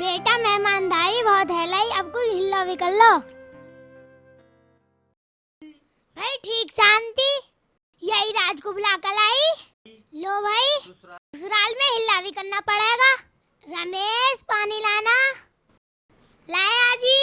बेटा मेहमानदारी बहुत है लाई, अब कोई हिल्ला भी कर लो भाई। ठीक शांति, यही राज को बुला कर लाई। लो भाई, ससुराल में हिल्ला भी करना पड़ेगा। रमेश पानी लाना। लाया जी।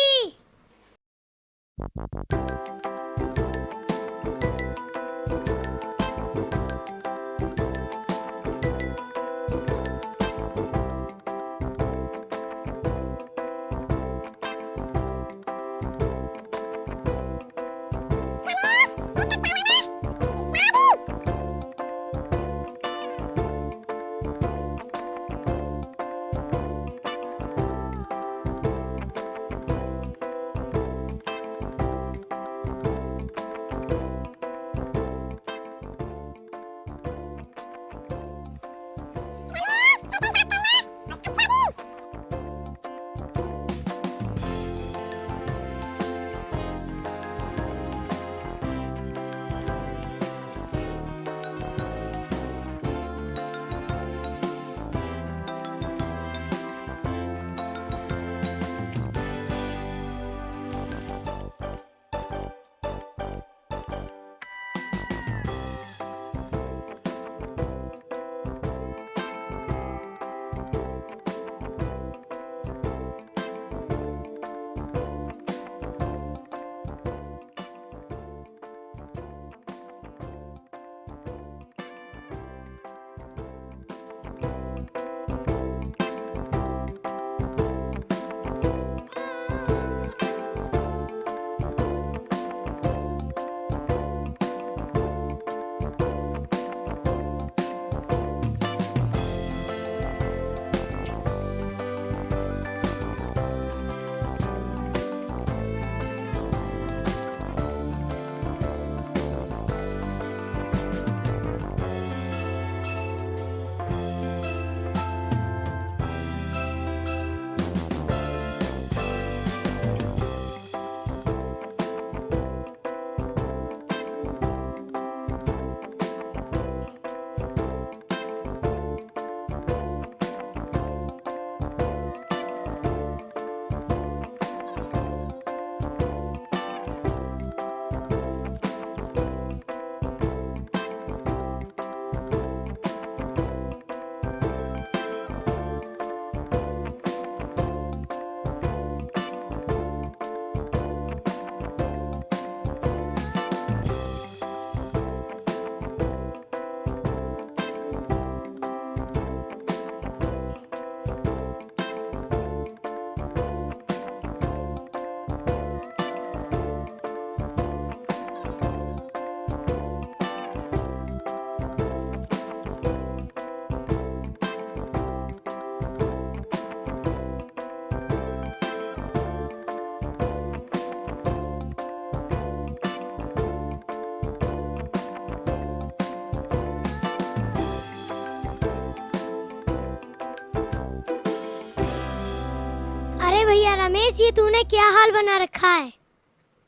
अरे भैया रमेश, ये तूने क्या हाल बना रखा है?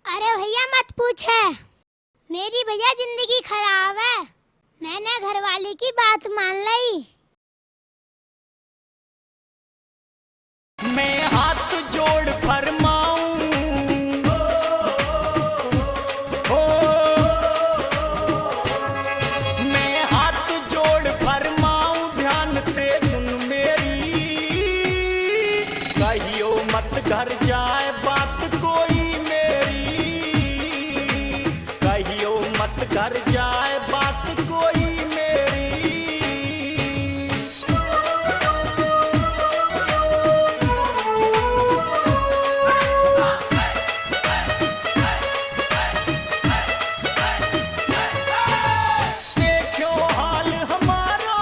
अरे भैया मत पूछ है, मेरी भैया जिंदगी खराब है। मैंने घरवाली की बात मान ली। मैं हाथ जोड़ फरमाऊं, मैं हाथ जोड़ फरमाऊं, ध्यान से सुन मेरी। कहियो मत घर जाए बात कोई मेरी, कहियो मत घर जाए बात कोई मेरी। देखो हाल हमारो,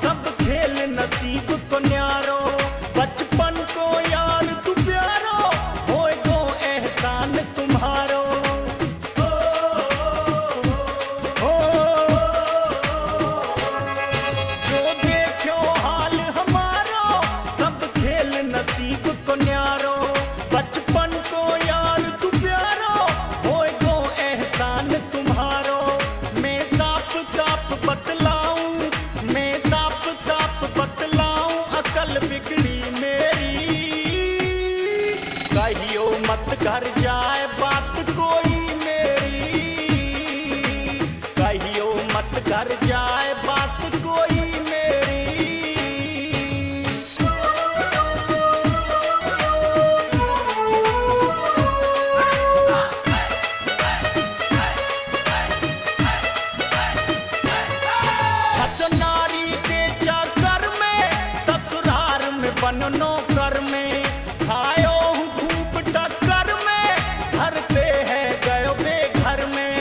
सब खेल नसीब को न्यारो, बचपन को यार तू प्यारो, कर जाए बात कोई मेरी, कहियो मत कर जाए बात कोई मेरी। नारी के चक्कर में ससुराल में बननो कर में खायो हूँ खूब टक्कर में, धरते हैं गयो बेघर में।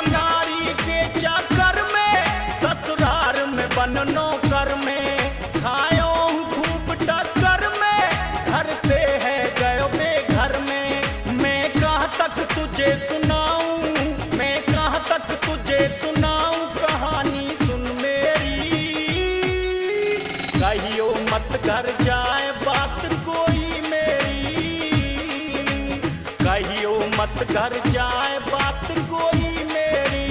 नारी के चक्कर में ससुराल में बननो कर में खायो हूँ खूब टक्कर में, धरते हैं गयो बेघर में। मैं कहाँ तक तुझे सुनाऊं, मैं कहाँ तक तुझे सुनाऊं कहानी सुन मेरी, कहियो मत कर जाए बात कोई मेरी, कहियो मत कर जाए बात कोई मेरी।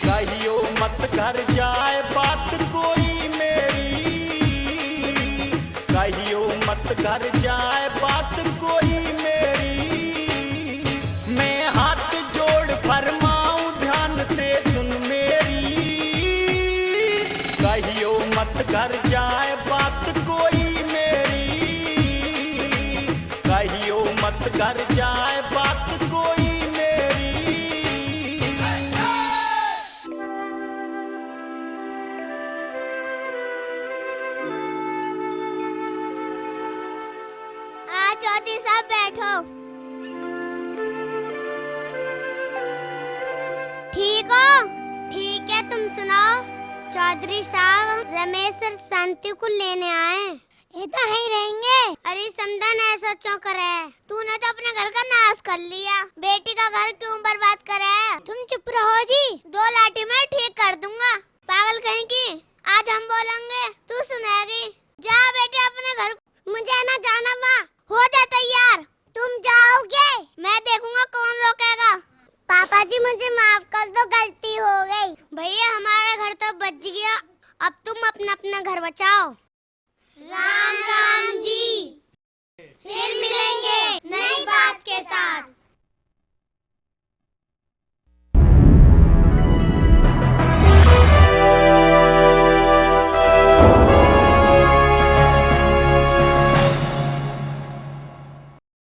कहियो मत कर जाए बात कोई मेरी, कहियो मत कर जाए बात कोई मेरी। मैं हाथ जोड़ फरमाऊं ध्यान से सुन मेरी, कहियो मत कर जाए बात कोई मेरी, कहियो मत कर जाए बात कोई मेरी। चौधरी साहब बैठो। ठीक हो? ठीक है, तुम सुनाओ। चौधरी साहब रमेश और शांति को लेने आए। ये तो यहीं रहेंगे। अरे समदन ऐसा क्यों करे? तूने तो अपने घर का नाश कर लिया, बेटी का घर क्यों बर्बाद करे? तुम चुप रहो जी, 2 लाठी में ठीक कर दूंगा। पागल कहीं की, आज हम बोलेंगे तू सुनेगी। जा बेटे अपने घर। मुझे ना जाना वहाँ। हो जा तैयार। तुम जाओगे, मैं देखूंगा कौन रोकेगा। पापा जी मुझे माफ कर दो, गलती हो गई। भैया हमारा घर तो बच गया, अब तुम अपना अपना घर बचाओ। राम राम जी, फिर मिलेंगे नई बात के साथ।